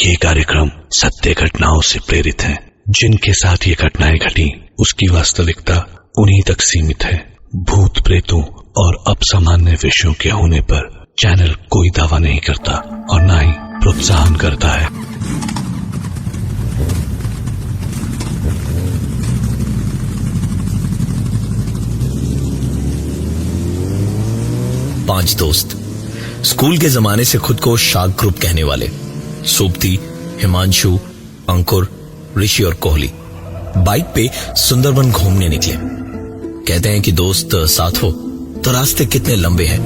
ये कार्यक्रम सत्य घटनाओं से प्रेरित है। जिनके साथ ये घटनाएं घटी उसकी वास्तविकता उन्हीं तक सीमित है। भूत प्रेतों और असामान्य विषयों के होने पर चैनल कोई दावा नहीं करता और न ही प्रोत्साहन करता है। पांच दोस्त, स्कूल के जमाने से खुद को शार्क ग्रुप कहने वाले सोबती, हिमांशु, अंकुर, ऋषि और कोहली बाइक पे सुंदरबन घूमने निकले। कहते हैं कि दोस्त साथ हो तो रास्ते कितने लंबे हैं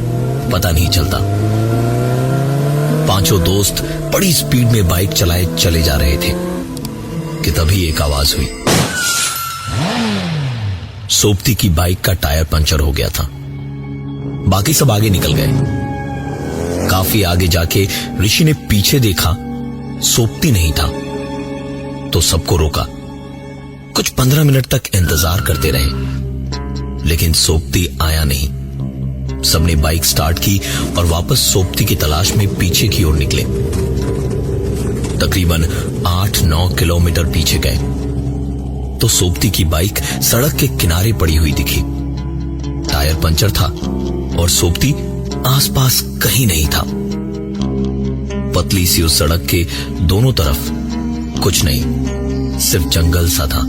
पता नहीं चलता। पांचों दोस्त बड़ी स्पीड में बाइक चलाए चले जा रहे थे कि तभी एक आवाज हुई। सोबती की बाइक का टायर पंचर हो गया था। बाकी सब आगे निकल गए। काफी आगे जाके ऋषि ने पीछे देखा, सोबती नहीं था तो सबको रोका। कुछ 15 मिनट तक इंतजार करते रहे लेकिन सोबती आया नहीं। सबने बाइक स्टार्ट की और वापस सोबती की तलाश में पीछे की ओर निकले। तकरीबन 8-9 किलोमीटर पीछे गए तो सोबती की बाइक सड़क के किनारे पड़ी हुई दिखी। टायर पंचर था और सोबती आसपास कहीं नहीं था। पतली सी उस सड़क के दोनों तरफ कुछ नहीं, सिर्फ जंगल सा था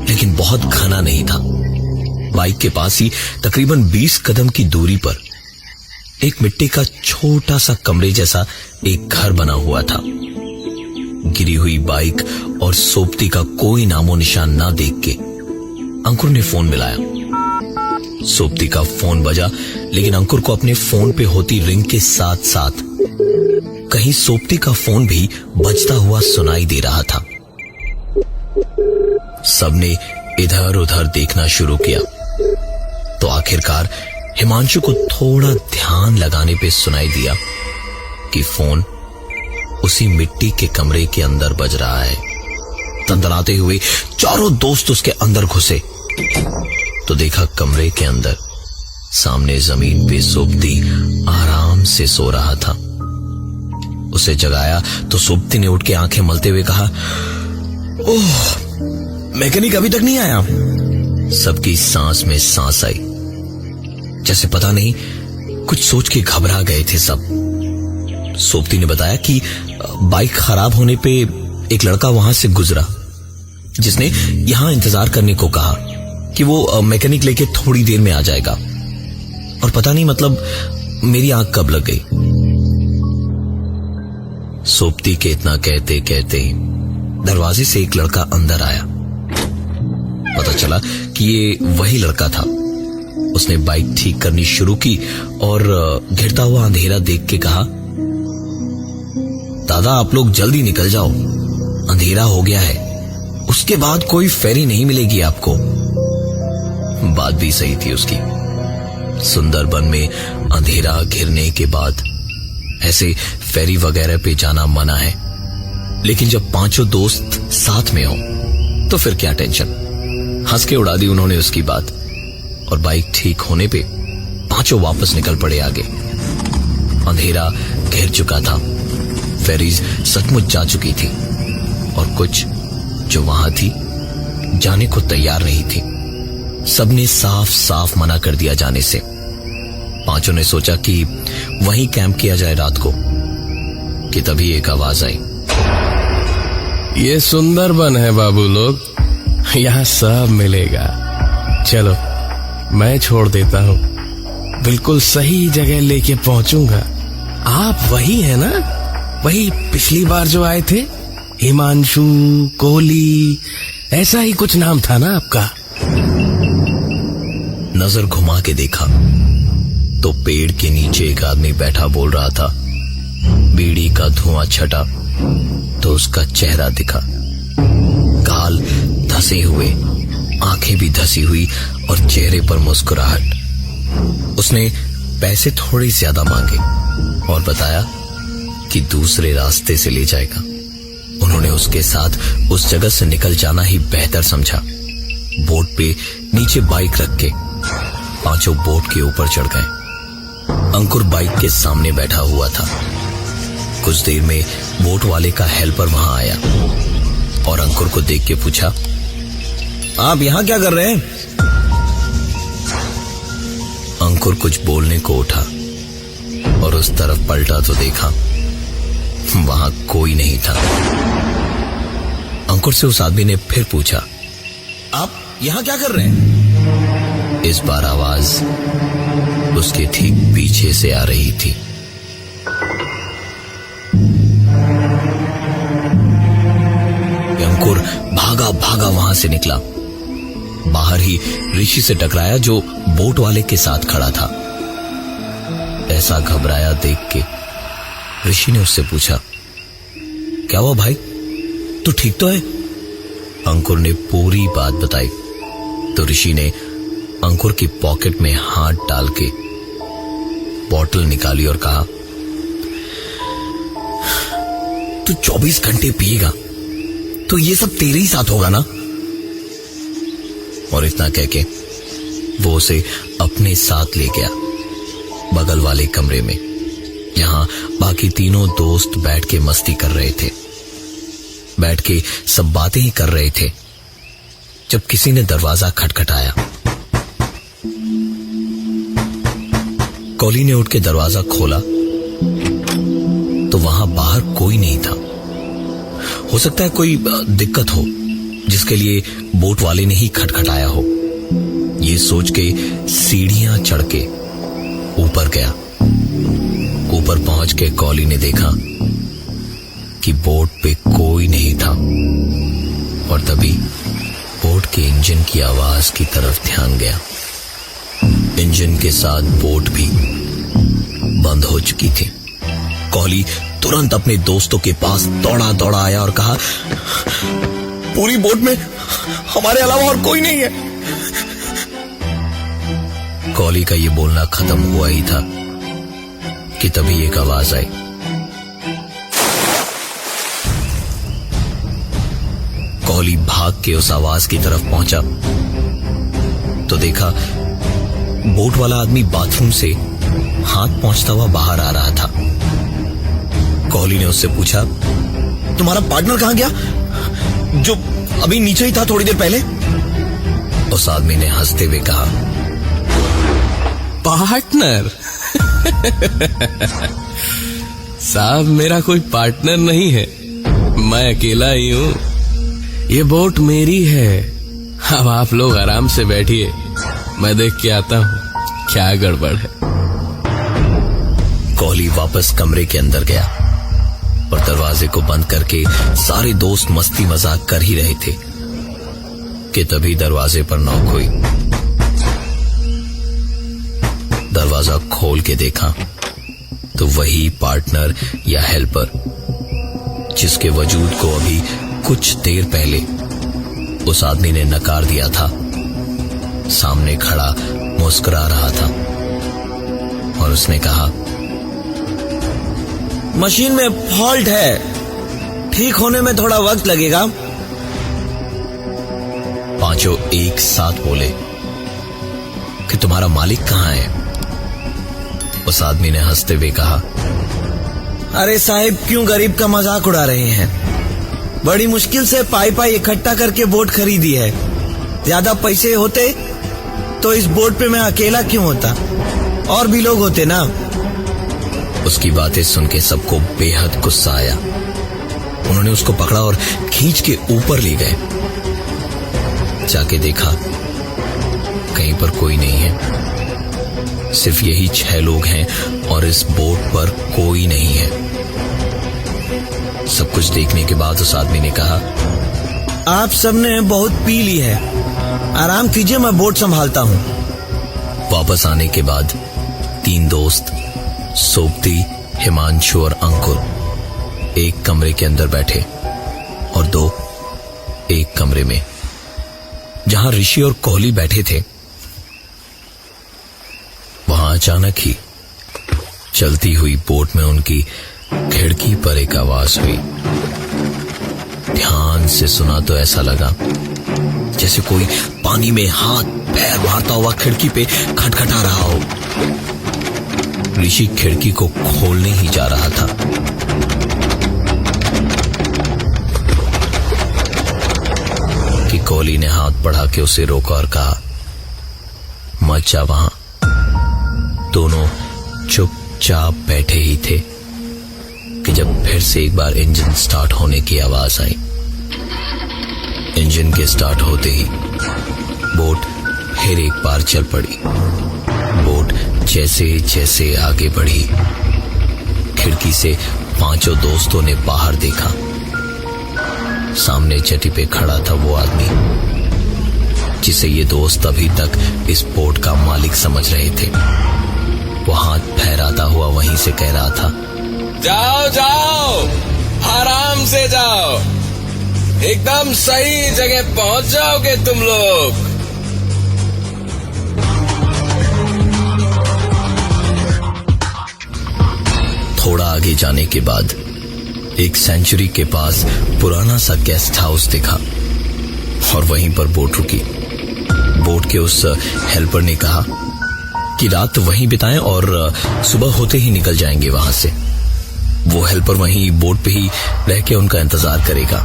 लेकिन बहुत घना नहीं था। बाइक के पास ही तकरीबन 20 कदम की दूरी पर एक मिट्टी का छोटा सा कमरे जैसा एक घर बना हुआ था। गिरी हुई बाइक और सोबती का कोई नामो निशान ना देख के अंकुर ने फोन मिलाया। सोबती का फोन बजा लेकिन अंकुर को अपने फोन पे होती रिंग के साथ साथ कहीं सोबती का फोन भी बजता हुआ सुनाई दे रहा था। सबने इधर उधर देखना शुरू किया तो आखिरकार हिमांशु को थोड़ा ध्यान लगाने पे सुनाई दिया कि फोन उसी मिट्टी के कमरे के अंदर बज रहा है। तंतराते हुए चारों दोस्त उसके अंदर घुसे तो देखा कमरे के अंदर सामने जमीन पे सोबती आराम से सो रहा था। उसे जगाया तो सोबती ने उठ के आंखें मलते हुए कहा, ओह, मैकेनिक अभी तक नहीं आया। सबकी सांस में सांस आई, जैसे पता नहीं कुछ सोच के घबरा गए थे सब। सोबती ने बताया कि बाइक खराब होने पे एक लड़का वहां से गुजरा जिसने यहां इंतजार करने को कहा कि वो मैकेनिक लेके थोड़ी देर में आ जाएगा। और पता नहीं मतलब मेरी आंख कब लग गई। सोबती के इतना कहते कहते दरवाजे से एक लड़का अंदर आया। पता चला कि ये वही लड़का था। उसने बाइक ठीक करनी शुरू की और घिरता हुआ अंधेरा देख के कहा, दादा आप लोग जल्दी निकल जाओ, अंधेरा हो गया है, उसके बाद कोई फेरी नहीं मिलेगी आपको। बात भी सही थी उसकी। सुंदरबन में अंधेरा घिरने के बाद ऐसे फेरी वगैरह पे जाना मना है, लेकिन जब पांचों दोस्त साथ में हो तो फिर क्या टेंशन। हंस के उड़ा दी उन्होंने उसकी बात और बाइक ठीक होने पे पांचों वापस निकल पड़े आगे। अंधेरा घेर चुका था, फेरीज सचमुच जा चुकी थी और कुछ जो वहां थी जाने को तैयार नहीं थी। सबने साफ साफ मना कर दिया जाने से। पांचों ने सोचा कि वहीं कैंप किया जाए रात को कि तभी एक आवाज आई, ये सुंदरबन है बाबू लोग, यहाँ सब मिलेगा। चलो मैं छोड़ देता हूँ, बिल्कुल सही जगह लेके पहुंचूंगा। आप वही है ना, वही पिछली बार जो आए थे, हिमांशु, कोहली, ऐसा ही कुछ नाम था ना आपका। नजर घुमा के देखा तो पेड़ के नीचे एक आदमी बैठा बोल रहा था। बीड़ी का धुआं छटा तो उसका चेहरा दिखा। गाल धसे हुए, आंखें भी धसी हुई और चेहरे पर मुस्कुराहट। उसने पैसे थोड़े ज्यादा मांगे और बताया कि दूसरे रास्ते से ले जाएगा। उन्होंने उसके साथ उस जगह से निकल जाना ही बेहतर समझा। बोट पे नीचे बाइक रख के पांचों बोट के ऊपर चढ़ गए। अंकुर बाइक के सामने बैठा हुआ था। कुछ देर में बोट वाले का हेल्पर वहां आया और अंकुर को देख के पूछा, आप यहां क्या कर रहे हैं? अंकुर कुछ बोलने को उठा और उस तरफ पलटा तो देखा वहां कोई नहीं था। अंकुर से उस आदमी ने फिर पूछा, आप यहां क्या कर रहे हैं? इस बार आवाज उसके ठीक पीछे से आ रही थी। अंकुर भागा भागा वहां से निकला। बाहर ही ऋषि से टकराया जो बोट वाले के साथ खड़ा था। ऐसा घबराया देख के ऋषि ने उससे पूछा, क्या हुआ भाई, तू ठीक तो है? अंकुर ने पूरी बात बताई तो ऋषि ने अंकुर की पॉकेट में हाथ डाल के बोतल निकाली और कहा, तू 24 घंटे पिएगा तो ये सब तेरे ही साथ होगा ना? और इतना कह के वो उसे अपने साथ ले गया बगल वाले कमरे में, जहां बाकी तीनों दोस्त बैठ के मस्ती कर रहे थे। बैठ के सब बातें ही कर रहे थे जब किसी ने दरवाजा खटखटाया। कॉली ने उठ के दरवाजा खोला तो वहां बाहर कोई नहीं था। हो सकता है कोई दिक्कत हो जिसके लिए बोट वाले ने ही खटखटाया हो। ये सोच के सीढ़ियां चढ़ के ऊपर गया। ऊपर पहुंच के कॉली ने देखा कि बोट पे कोई नहीं था और तभी बोट के इंजन की आवाज की तरफ ध्यान गया। इंजन के साथ बोट भी बंद हो चुकी थी। कॉली तुरंत अपने दोस्तों के पास दौड़ा दौड़ा आया और कहा, पूरी बोट में हमारे अलावा और कोई नहीं है। कॉली का ये बोलना खत्म हुआ ही था कि तभी एक आवाज आई। कॉली भाग के उस आवाज की तरफ पहुंचा तो देखा बोट वाला आदमी बाथरूम से हाथ पहुंचता हुआ बाहर आ रहा था। कॉली ने उससे पूछा, तुम्हारा पार्टनर कहां गया जो अभी नीचे ही था थोड़ी देर पहले? उस आदमी ने हंसते हुए कहा, पार्टनर? साहब मेरा कोई पार्टनर नहीं है, मैं अकेला ही हूं। ये बोट मेरी है। अब आप लोग आराम से बैठिए, मैं देख के आता हूं क्या गड़बड़ है। कॉली वापस कमरे के अंदर गया और दरवाजे को बंद करके सारे दोस्त मस्ती मजाक कर ही रहे थे कि तभी दरवाजे पर नॉक हुई। दरवाजा खोल के देखा तो वही पार्टनर या हेल्पर जिसके वजूद को अभी कुछ देर पहले उस आदमी ने नकार दिया था, सामने खड़ा मुस्कुरा रहा था और उसने कहा, मशीन में फॉल्ट है, ठीक होने में थोड़ा वक्त लगेगा। पांचों एक साथ बोले कि तुम्हारा मालिक कहां है? उस आदमी ने हंसते हुए कहा, अरे साहिब क्यों गरीब का मजाक उड़ा रहे हैं? बड़ी मुश्किल से पाई इकट्ठा करके बोट खरीदी है। ज्यादा पैसे होते तो इस बोट पे मैं अकेला क्यों होता, और भी लोग होते ना। उसकी बातें सुन के सबको बेहद गुस्सा आया। उन्होंने उसको पकड़ा और खींच के ऊपर ले गए। जाके देखा कहीं पर कोई नहीं है, सिर्फ यही 6 लोग हैं और इस बोट पर कोई नहीं है। सब कुछ देखने के बाद उस आदमी ने कहा, आप सबने बहुत पी ली है, आराम कीजिए, मैं बोट संभालता हूं। वापस आने के बाद 3 दोस्त सोबती, हिमांशु और अंकुर एक कमरे के अंदर बैठे और 2 एक कमरे में जहां ऋषि और कोहली बैठे थे। वहां अचानक ही चलती हुई बोट में उनकी खिड़की पर एक आवाज हुई। ध्यान से सुना तो ऐसा लगा जैसे कोई पानी में हाथ पैर मारता हुआ खिड़की पे खटखटा रहा हो। ऋषि खिड़की को खोलने ही जा रहा था कोहली ने हाथ बढ़ा के उसे रोका और कहा, मत जा वहां। दोनों चुपचाप बैठे ही थे कि जब फिर से एक बार इंजन स्टार्ट होने की आवाज आई। इंजन के स्टार्ट होते ही बोट फिर एक बार चल पड़ी। बोट जैसे जैसे आगे बढ़ी, खिड़की से पांचों दोस्तों ने बाहर देखा। सामने जेटी पे खड़ा था वो आदमी जिसे ये दोस्त अभी तक इस बोट का मालिक समझ रहे थे। वो हाथ फहराता हुआ वहीं से कह रहा था, जाओ जाओ, आराम से जाओ, एकदम सही जगह पहुंच जाओगे तुम लोग। थोड़ा आगे जाने के बाद एक सेंचुरी के पास पुराना सा गेस्ट हाउस दिखा और वहीं पर बोट रुकी। बोट के उस हेल्पर ने कहा कि रात वहीं बिताएं और सुबह होते ही निकल जाएंगे वहां से। वो हेल्पर वहीं बोट पे ही रह के उनका इंतजार करेगा।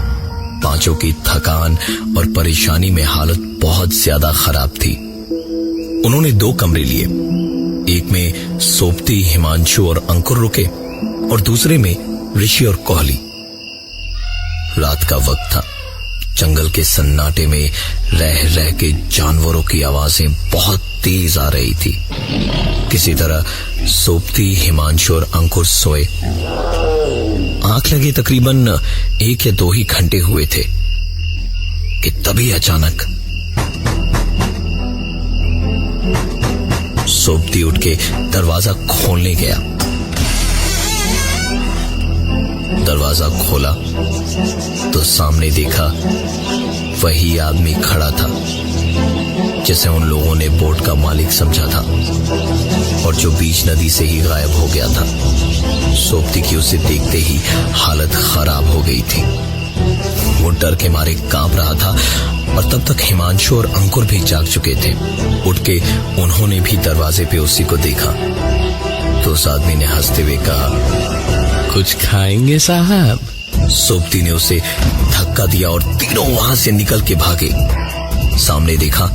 पांचों की थकान और परेशानी में हालत बहुत ज्यादा खराब थी। उन्होंने 2 कमरे लिए, एक में सोपती, हिमांशु और अंकुर रुके और दूसरे में ऋषि और कोहली। रात का वक्त था। जंगल के सन्नाटे में रह रह के जानवरों की आवाजें बहुत तेज आ रही थी। किसी तरह सोपती, हिमांशु और अंकुर सोए। आंख लगे तकरीबन 1 या 2 ही घंटे हुए थे कि तभी अचानक सोपती उठ के दरवाजा खोलने गया। दरवाजा खोला तो सामने देखा वही आदमी खड़ा था जिसे उन लोगों ने बोट का मालिक समझा था और जो बीच नदी से ही गायब हो गया था। सोपती की उसे देखते ही हालत खराब हो गई थी। वो डर के मारे कांप रहा था और तब तक हिमांशु और अंकुर भी जाग चुके थे। उठ के उन्होंने भी दरवाजे पे उसी को देखा तो उस आदमी ने हंसते हुए कहा, कुछ खाएंगे साहब? सोपती ने उसे धक्का दिया और तीनों वहां से निकल के भागे। सामने देखा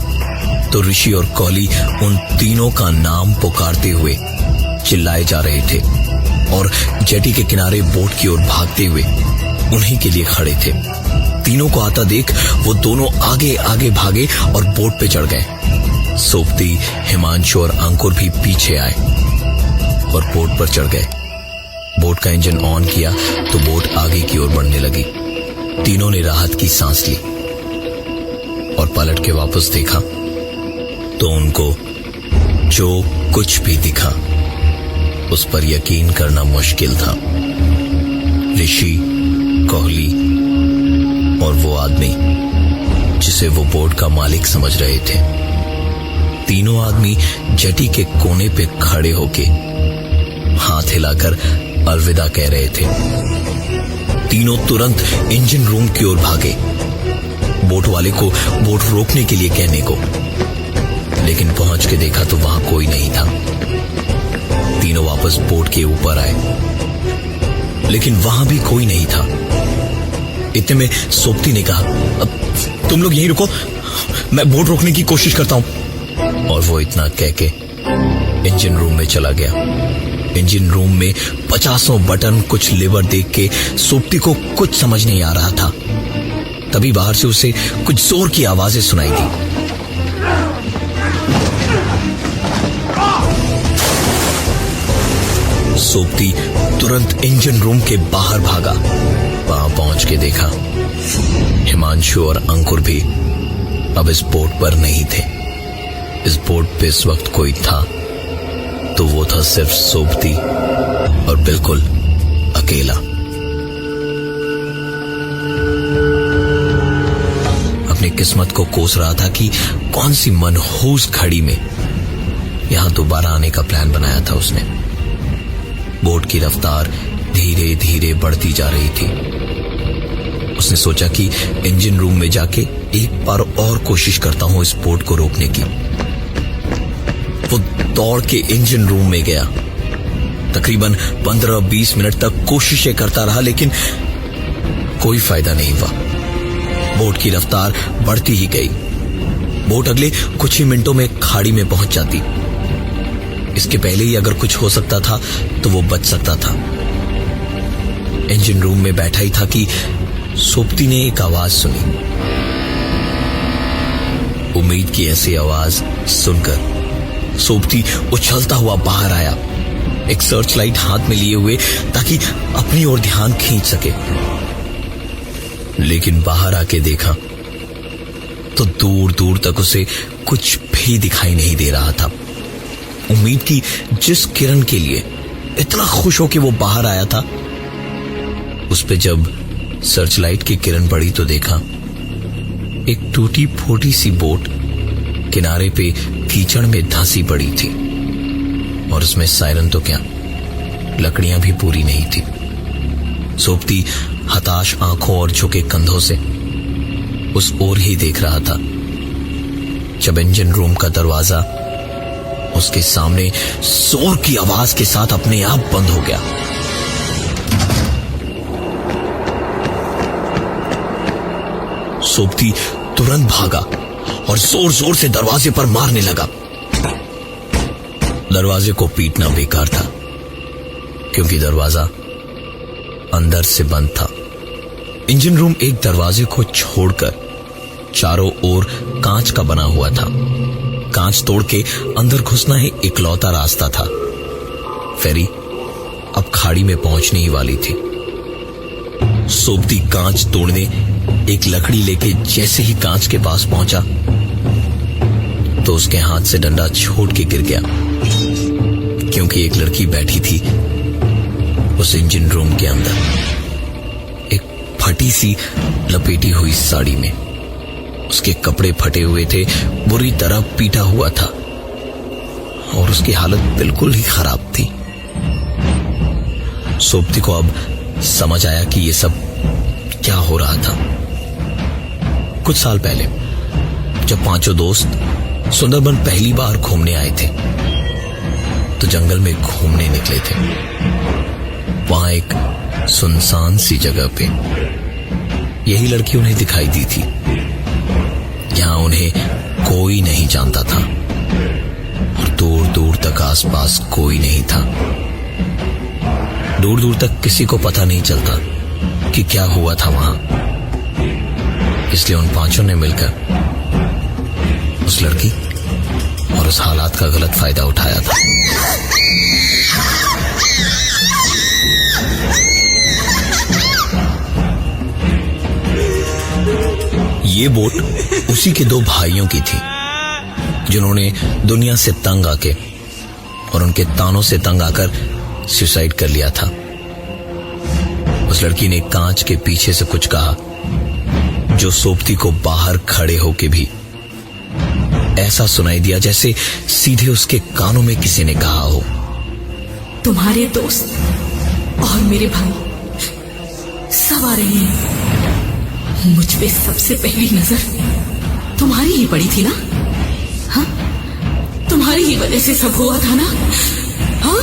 तो ऋषि और कोहली उन तीनों का नाम पुकारते हुए चिल्लाए जा रहे थे और जेटी के किनारे बोट की ओर भागते हुए उन्हीं के लिए खड़े थे। तीनों को आता देख वो दोनों आगे आगे भागे और बोट पे चढ़ गए। सोपती, हिमांशु और अंकुर भी पीछे आए और बोट पर चढ़ गए। बोट का इंजन ऑन किया तो बोट आगे की ओर बढ़ने लगी। तीनों ने राहत की सांस ली और पलट के वापस देखा तो उनको जो कुछ भी दिखा उस पर यकीन करना मुश्किल था। ऋषि, कोहली और वो आदमी जिसे वो बोट का मालिक समझ रहे थे, तीनों आदमी जेटी के कोने पे खड़े होके हाथ हिलाकर अलविदा कह रहे थे। तीनों तुरंत इंजन रूम की ओर भागे, बोट वाले को बोट रोकने के लिए कहने को, लेकिन पहुंच के देखा तो वहां कोई नहीं था। तीनों वापस बोट के ऊपर आए लेकिन वहां भी कोई नहीं था। इतने में सोपती ने कहा, तुम लोग यहीं रुको, मैं बोट रोकने की कोशिश करता हूं। और वो इतना कह के इंजन रूम में चला गया। इंजन रूम में 50 बटन, कुछ लीवर देख के सोपती को कुछ समझ नहीं आ रहा था। तभी बाहर से उसे कुछ जोर की आवाजें सुनाई दी। सोपती तुरंत इंजन रूम के बाहर भागा। वहां पहुंच के देखा हिमांशु और अंकुर भी अब इस बोट पर नहीं थे। इस बोट पे इस वक्त कोई था तो वो था सिर्फ सोपती और बिल्कुल अकेला। अपनी किस्मत को कोस रहा था कि कौन सी मनहूस घड़ी में यहां दोबारा आने का प्लान बनाया था उसने। बोट की रफ्तार धीरे धीरे बढ़ती जा रही थी। उसने सोचा कि इंजन रूम में जाके एक बार और कोशिश करता हूं इस बोट को रोकने की। वो दौड़ के इंजन रूम में गया। तकरीबन 15-20 मिनट तक कोशिशें करता रहा लेकिन कोई फायदा नहीं हुआ। बोट की रफ्तार बढ़ती ही गई। बोट अगले कुछ ही मिनटों में खाड़ी में पहुंच जाती। इसके पहले ही अगर कुछ हो सकता था तो वो बच सकता था। इंजन रूम में बैठा ही था कि सोप्ती ने एक आवाज सुनी। उम्मीद की ऐसी आवाज सुनकर सोप्ती उछलता हुआ बाहर आया, एक सर्च लाइट हाथ में लिए हुए ताकि अपनी ओर ध्यान खींच सके। लेकिन बाहर आके देखा तो दूर दूर तक उसे कुछ भी दिखाई नहीं दे रहा था। उम्मीद की जिस किरण के लिए इतना खुश हो कि वो बाहर आया था, उस पे जब सर्च लाइट की किरण पड़ी तो देखा एक टूटी फूटी सी बोट किनारे पे कीचड़ में धंसी पड़ी थी, और उसमें सायरन तो क्या, लकड़ियां भी पूरी नहीं थी। सोप्ती हताश आंखों और झुके कंधों से उस ओर ही देख रहा था जब इंजन रूम का दरवाजा उसके सामने जोर की आवाज के साथ अपने आप बंद हो गया। सोप्ती तुरंत भागा और जोर जोर से दरवाजे पर मारने लगा। दरवाजे को पीटना बेकार था क्योंकि दरवाजा अंदर से बंद था। इंजन रूम एक दरवाजे को छोड़कर चारों ओर कांच का बना हुआ था। कांच तोड़ के अंदर घुसना ही इकलौता रास्ता था। फेरी अब खाड़ी में पहुंचने ही वाली थी। सोप्ती कांच तोड़ने एक लकड़ी लेके जैसे ही कांच के पास पहुंचा तो उसके हाथ से डंडा छोड़ के गिर गया, क्योंकि एक लड़की बैठी थी उस इंजन रूम के अंदर, एक फटी सी लपेटी हुई साड़ी में। उसके कपड़े फटे हुए थे, बुरी तरह पीटा हुआ था और उसकी हालत बिल्कुल ही खराब थी। सोप्ती को अब समझ आया कि ये सब क्या हो रहा था। कुछ साल पहले जब पांचों दोस्त सुंदरबन पहली बार घूमने आए थे तो जंगल में घूमने निकले थे। वहां एक सुनसान सी जगह पे यही लड़की उन्हें दिखाई दी थी। यहां उन्हें कोई नहीं जानता था और दूर दूर तक आसपास कोई नहीं था। दूर दूर तक किसी को पता नहीं चलता कि क्या हुआ था वहां। इसलिए उन पांचों ने मिलकर उस लड़की और उस हालात का गलत फायदा उठाया था। ये बोट उसी के दो भाइयों की थी जिन्होंने दुनिया से तंग आके और उनके तानों से तंग आकर सुसाइड कर लिया था। उस लड़की ने कांच के पीछे से कुछ कहा जो सोप्ती को बाहर खड़े होके भी ऐसा सुनाई दिया जैसे सीधे उसके कानों में किसी ने कहा हो, तुम्हारे दोस्त और मेरे भाई सब आ रहे हैं। मुझ पे सबसे पहली नजर तुम्हारी ही पड़ी थी ना? हाँ, तुम्हारी ही वजह से सब हुआ था ना? हाँ?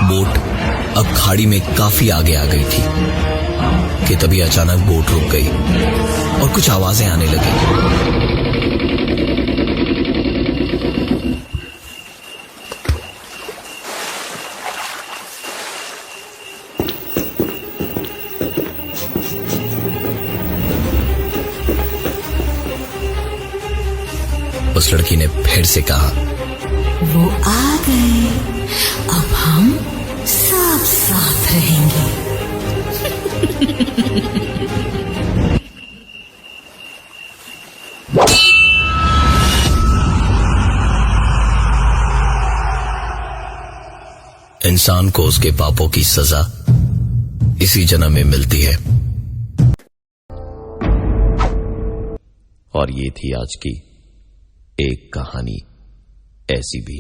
बोट अब खाड़ी में काफी आगे आ गई थी कि तभी अचानक बोट रुक गई और कुछ आवाजें आने लगी। उस लड़की ने फिर से कहा, वो आ गए, अब हम सब साथ रहेंगे। इंसान को उसके पापों की सजा इसी जन्म में मिलती है। और ये थी आज की एक कहानी ऐसी भी।